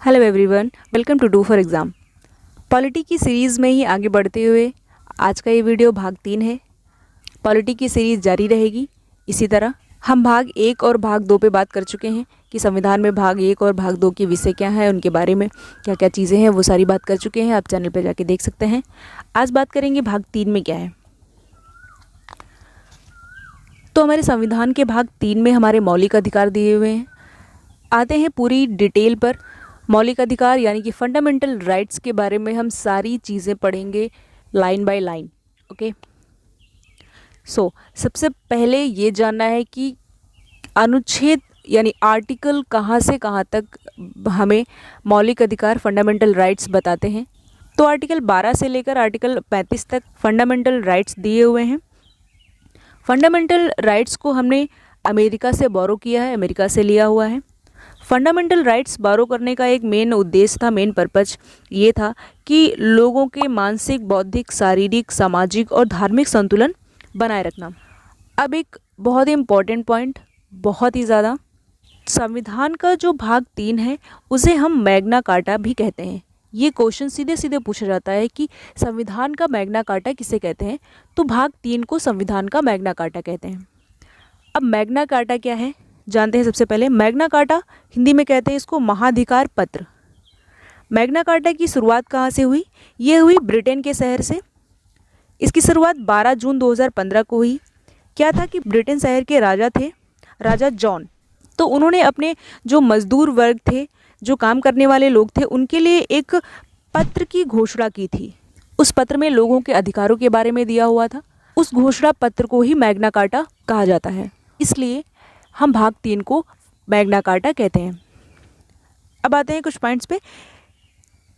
Hello everyone, welcome to do for exam. Polity की series में ही आगे बढ़ते हुए आज का ये वीडियो भाग 3 है। पॉलिटी की सीरीज़ जारी रहेगी। इसी तरह हम भाग 1 और भाग 2 पे बात कर चुके हैं कि संविधान में भाग 1 और भाग 2 के विषय क्या हैं, उनके बारे में क्या क्या चीज़ें हैं, वो सारी बात कर चुके हैं। आप चैनल पर जाके देख सकते हैं। आज बात करेंगे भाग 3 में क्या है। तो हमारे संविधान के भाग 3 में हमारे मौलिक अधिकार दिए हुए हैं। आते हैं पूरी डिटेल पर। मौलिक अधिकार यानी कि फंडामेंटल राइट्स के बारे में हम सारी चीज़ें पढ़ेंगे लाइन बाय लाइन। ओके, सबसे पहले ये जानना है कि अनुच्छेद यानी आर्टिकल कहाँ से कहाँ तक हमें मौलिक अधिकार फंडामेंटल राइट्स बताते हैं। तो आर्टिकल 12 से लेकर आर्टिकल 35 तक फंडामेंटल राइट्स दिए हुए हैं। फंडामेंटल राइट्स को हमने अमेरिका से बोरो किया है, अमेरिका से लिया हुआ है। फंडामेंटल राइट्स बोरो करने का एक मेन उद्देश्य था, मेन पर्पज ये था कि लोगों के मानसिक, बौद्धिक, शारीरिक, सामाजिक और धार्मिक संतुलन बनाए रखना। अब एक बहुत ही इम्पॉर्टेंट पॉइंट, बहुत ही ज़्यादा, संविधान का जो भाग 3 है उसे हम मैग्ना कार्टा भी कहते हैं। ये क्वेश्चन सीधे सीधे पूछा जाता है कि संविधान का मैग्ना कार्टा किसे कहते हैं, तो भाग 3 को संविधान का मैग्ना कार्टा कहते हैं। अब मैग्ना कार्टा क्या है जानते हैं। सबसे पहले मैग्ना कार्टा हिंदी में कहते हैं इसको महाधिकार पत्र। मैग्ना कार्टा की शुरुआत कहाँ से हुई? ये हुई ब्रिटेन के शहर से। इसकी शुरुआत 12 जून 2015 को हुई। क्या था कि ब्रिटेन शहर के राजा थे, राजा जॉन। तो उन्होंने अपने जो मजदूर वर्ग थे, जो काम करने वाले लोग थे, उनके लिए एक पत्र की घोषणा की थी। उस पत्र में लोगों के अधिकारों के बारे में दिया हुआ था। उस घोषणा पत्र को ही मैग्ना कार्टा कहा जाता है, इसलिए हम भाग 3 को मैग्ना कार्टा कहते हैं। अब आते हैं कुछ पॉइंट्स पे।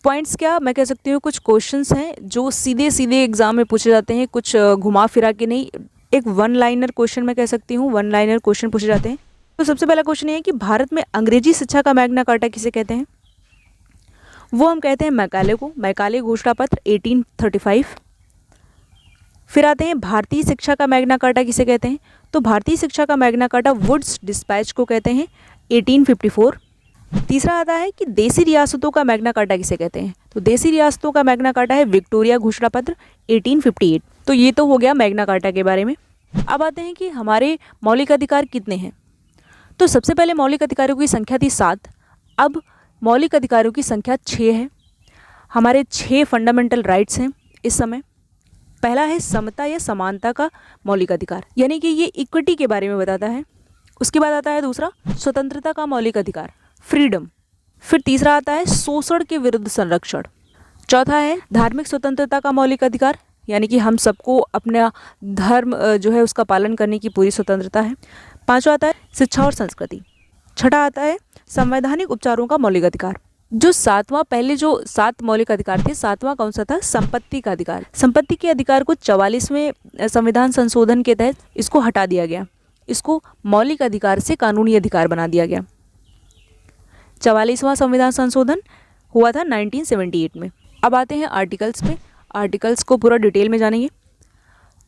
पॉइंट्स क्या, मैं कह सकती हूँ कुछ क्वेश्चंस हैं जो सीधे सीधे एग्जाम में पूछे जाते हैं, कुछ घुमा फिरा के नहीं। एक वन लाइनर क्वेश्चन मैं कह सकती हूँ, वन लाइनर क्वेश्चन पूछे जाते हैं। तो सबसे पहला क्वेश्चन ये है कि भारत में अंग्रेजी शिक्षा का मैग्ना कार्टा किसे कहते हैं? वो हम कहते हैं मैकाले को, मैकाले घोषणा पत्र 1835। फिर आते हैं भारतीय शिक्षा का मैग्ना कार्टा किसे कहते हैं? तो भारतीय शिक्षा का मैग्ना कार्टा वुड्स डिस्पैच को कहते हैं, 1854। तीसरा आता है कि देसी रियासतों का मैग्ना कार्टा किसे कहते हैं? तो देसी रियासतों का मैग्ना कार्टा है विक्टोरिया घोषणा पत्र 1858। तो ये तो हो गया मैग्ना कार्टा के बारे में। अब आते हैं कि हमारे मौलिक अधिकार कितने हैं। तो सबसे पहले मौलिक अधिकारों की संख्या थी 7, अब मौलिक अधिकारों की संख्या 6 है। हमारे 6 फंडामेंटल राइट्स हैं इस समय। पहला है समता या समानता का मौलिक अधिकार, यानी कि ये इक्विटी के बारे में बताता है। उसके बाद आता है दूसरा स्वतंत्रता का मौलिक अधिकार, फ्रीडम। फिर तीसरा आता है शोषण के विरुद्ध संरक्षण। चौथा है धार्मिक स्वतंत्रता का मौलिक अधिकार, यानी कि हम सबको अपना धर्म जो है उसका पालन करने की पूरी स्वतंत्रता है। पांचवा आता है शिक्षा और संस्कृति। छठा आता है संवैधानिक उपचारों का मौलिक अधिकार। जो सातवां, पहले जो 7 मौलिक अधिकार थे, सातवां कौन सा था? संपत्ति का अधिकार। संपत्ति के अधिकार को 44वें संविधान संशोधन के तहत इसको हटा दिया गया, इसको मौलिक अधिकार से कानूनी अधिकार बना दिया गया। 44वां संविधान संशोधन हुआ था 1978 में। अब आते हैं आर्टिकल्स पे। आर्टिकल्स को पूरा डिटेल में जानेंगे।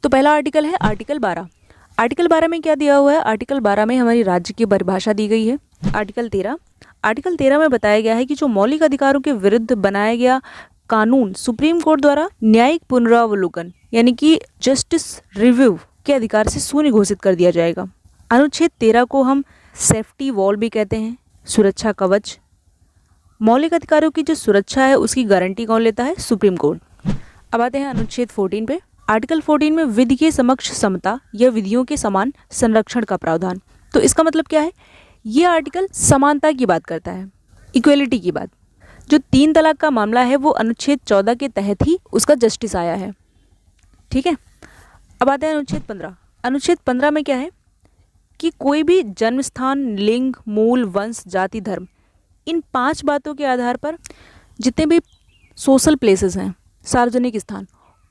तो पहला आर्टिकल है आर्टिकल 12। आर्टिकल 12 में क्या दिया हुआ है? आर्टिकल 12 में हमारी राज्य की परिभाषा दी गई है। आर्टिकल 13 में बताया गया है कि जो मौलिक अधिकारों के विरुद्ध बनाया गया कानून सुप्रीम कोर्ट द्वारा न्यायिक पुनरावलोकन यानी कि जस्टिस रिव्यू के अधिकार से शून्य घोषित कर दिया जाएगा। अनुच्छेद 13 को हम सेफ्टी वॉल भी कहते हैं, सुरक्षा कवच। मौलिक अधिकारों की जो सुरक्षा है उसकी गारंटी कौन लेता है? Supreme court. अब आते हैं अनुच्छेद 14 पे। आर्टिकल 14 में विधि के समक्ष समता या विधियों के समान संरक्षण का प्रावधान। तो इसका मतलब क्या है? ये आर्टिकल समानता की बात करता है, इक्वेलिटी की बात। जो 3 तलाक का मामला है वो अनुच्छेद 14 के तहत ही उसका जस्टिस आया है। ठीक है। अब आते हैं अनुच्छेद 15। अनुच्छेद 15 में क्या है कि कोई भी जन्म स्थान, लिंग, मूल, वंश, जाति, धर्म, इन 5 बातों के आधार पर जितने भी सोशल प्लेसेस हैं, सार्वजनिक स्थान,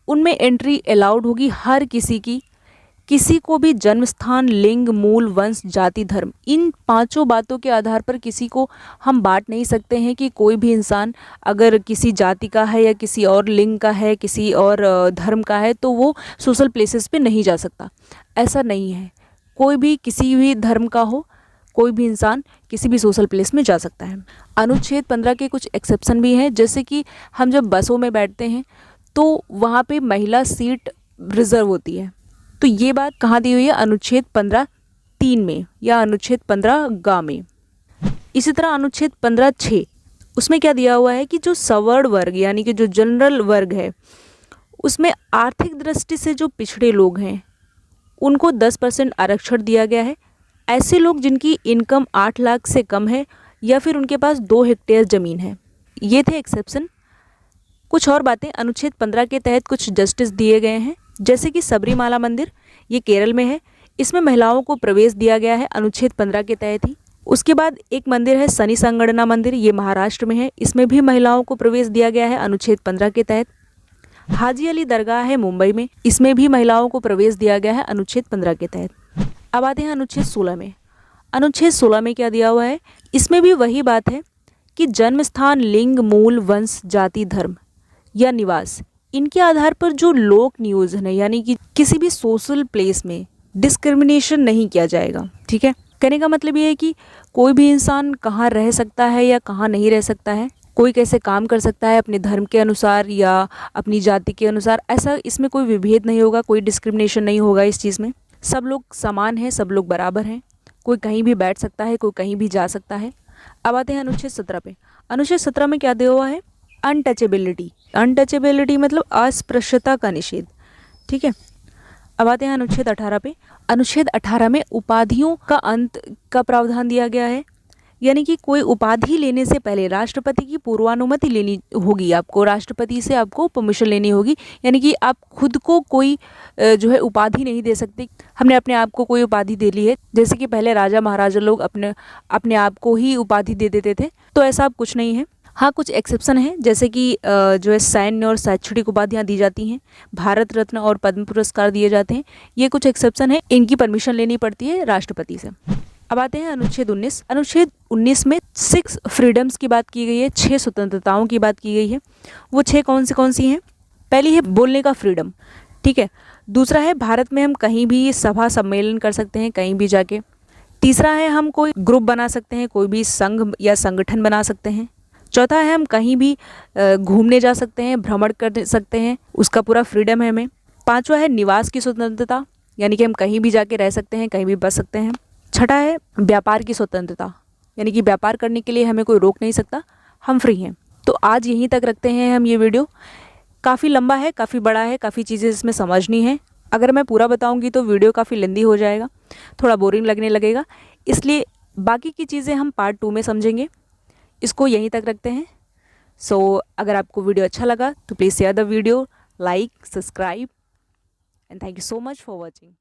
उनमें एंट्री अलाउड होगी हर किसी की। किसी को भी जन्म स्थान, लिंग, मूल, वंश, जाति, धर्म, इन 5 बातों के आधार पर किसी को हम बांट नहीं सकते हैं कि कोई भी इंसान अगर किसी जाति का है या किसी और लिंग का है, किसी और धर्म का है, तो वो सोशल प्लेसेस पे नहीं जा सकता। ऐसा नहीं है। कोई भी किसी भी धर्म का हो, कोई भी इंसान किसी भी सोशल प्लेस में जा सकता है। अनुच्छेद 15 के कुछ एक्सेप्शन भी हैं, जैसे कि हम जब बसों में बैठते हैं तो वहाँ पे महिला सीट रिजर्व होती है। तो ये बात कहाँ दी हुई है? अनुच्छेद 15(3) में या अनुच्छेद 15(ग) में। इसी तरह अनुच्छेद 15(6) उसमें क्या दिया हुआ है कि जो सवर्ण वर्ग यानी कि जो जनरल वर्ग है, उसमें आर्थिक दृष्टि से जो पिछड़े लोग हैं उनको 10% आरक्षण दिया गया है। ऐसे लोग जिनकी इनकम 8 लाख से कम है या फिर उनके पास 2 हेक्टेयर ज़मीन है। ये थे एक्सेप्शन। कुछ और बातें अनुच्छेद 15 के तहत कुछ जस्टिस दिए गए हैं, जैसे कि सबरीमाला मंदिर, ये केरल में है, इसमें महिलाओं को प्रवेश दिया गया है अनुच्छेद 15 के तहत ही। उसके बाद एक मंदिर है शनि संगणना मंदिर, ये महाराष्ट्र में है, इसमें भी महिलाओं को प्रवेश दिया गया है अनुच्छेद 15 के तहत। हाजी अली दरगाह है मुंबई में, इसमें भी महिलाओं को प्रवेश दिया गया है अनुच्छेद 15 के तहत। अब आते हैं अनुच्छेद 16 में। अनुच्छेद 16 में क्या दिया हुआ है? इसमें भी वही बात है कि जन्म स्थान, लिंग, मूल, वंश, जाति, धर्म या निवास, इनके आधार पर जो लोक नियोजन है यानी कि किसी भी सोशल प्लेस में डिस्क्रिमिनेशन नहीं किया जाएगा। ठीक है, कहने का मतलब ये है कि कोई भी इंसान कहाँ रह सकता है या कहाँ नहीं रह सकता है, कोई कैसे काम कर सकता है अपने धर्म के अनुसार या अपनी जाति के अनुसार, ऐसा इसमें कोई विभेद नहीं होगा, कोई डिस्क्रिमिनेशन नहीं होगा इस चीज़ में। सब लोग समान हैं, सब लोग बराबर हैं, कोई कहीं भी बैठ सकता है, कोई कहीं भी जा सकता है। अब आते हैं अनुच्छेद 17 पे। अनुच्छेद 17 में क्या दिया हुआ है? अनटचेबिलिटी। अनटचेबिलिटी मतलब अस्पृश्यता का निषेध। ठीक है, अब आते हैं अनुच्छेद 18 पे। अनुच्छेद 18 में उपाधियों का अंत का प्रावधान दिया गया है, यानी कि कोई उपाधि लेने से पहले राष्ट्रपति की पूर्वानुमति लेनी होगी, आपको राष्ट्रपति से आपको परमिशन लेनी होगी, यानी कि आप खुद को कोई जो है उपाधि नहीं दे सकते। हमने अपने आप को कोई उपाधि दे ली है, जैसे कि पहले राजा महाराजा लोग अपने आप को ही उपाधि दे देते थे, तो ऐसा अब कुछ नहीं है। हाँ, कुछ एक्सेप्शन हैं, जैसे कि जो है सैन्य और शैक्षणिक उपाधियाँ दी जाती हैं, भारत रत्न और पद्म पुरस्कार दिए जाते हैं, ये कुछ एक्सेप्शन है, इनकी परमिशन लेनी पड़ती है राष्ट्रपति से। अब आते हैं अनुच्छेद 19। अनुच्छेद 19 में 6 फ्रीडम्स की बात की गई है, 6 स्वतंत्रताओं की बात की गई है। वो 6 कौन सी हैं? पहली है बोलने का फ्रीडम। ठीक है, दूसरा है भारत में हम कहीं भी सभा सम्मेलन कर सकते हैं, कहीं भी जाके। तीसरा है हम कोई ग्रुप बना सकते हैं, कोई भी संघ या संगठन बना सकते हैं। चौथा है हम कहीं भी घूमने जा सकते हैं, भ्रमण कर सकते हैं, उसका पूरा फ्रीडम है हमें। पांचवा है निवास की स्वतंत्रता, यानी कि हम कहीं भी जाके रह सकते हैं, कहीं भी बस सकते हैं। छठा है व्यापार की स्वतंत्रता, यानी कि व्यापार करने के लिए हमें कोई रोक नहीं सकता, हम फ्री हैं। तो आज यहीं तक रखते हैं हम ये वीडियो। काफ़ी लंबा है, काफ़ी बड़ा है, काफ़ी चीज़ें इसमें समझनी है। अगर मैं पूरा बताऊंगी तो वीडियो काफ़ी लेंदी हो जाएगा, थोड़ा बोरिंग लगने लगेगा, इसलिए बाकी की चीज़ें हम पार्ट 2 में समझेंगे। इसको यहीं तक रखते हैं। अगर आपको वीडियो अच्छा लगा तो please share the video, like, subscribe and thank you so much for watching.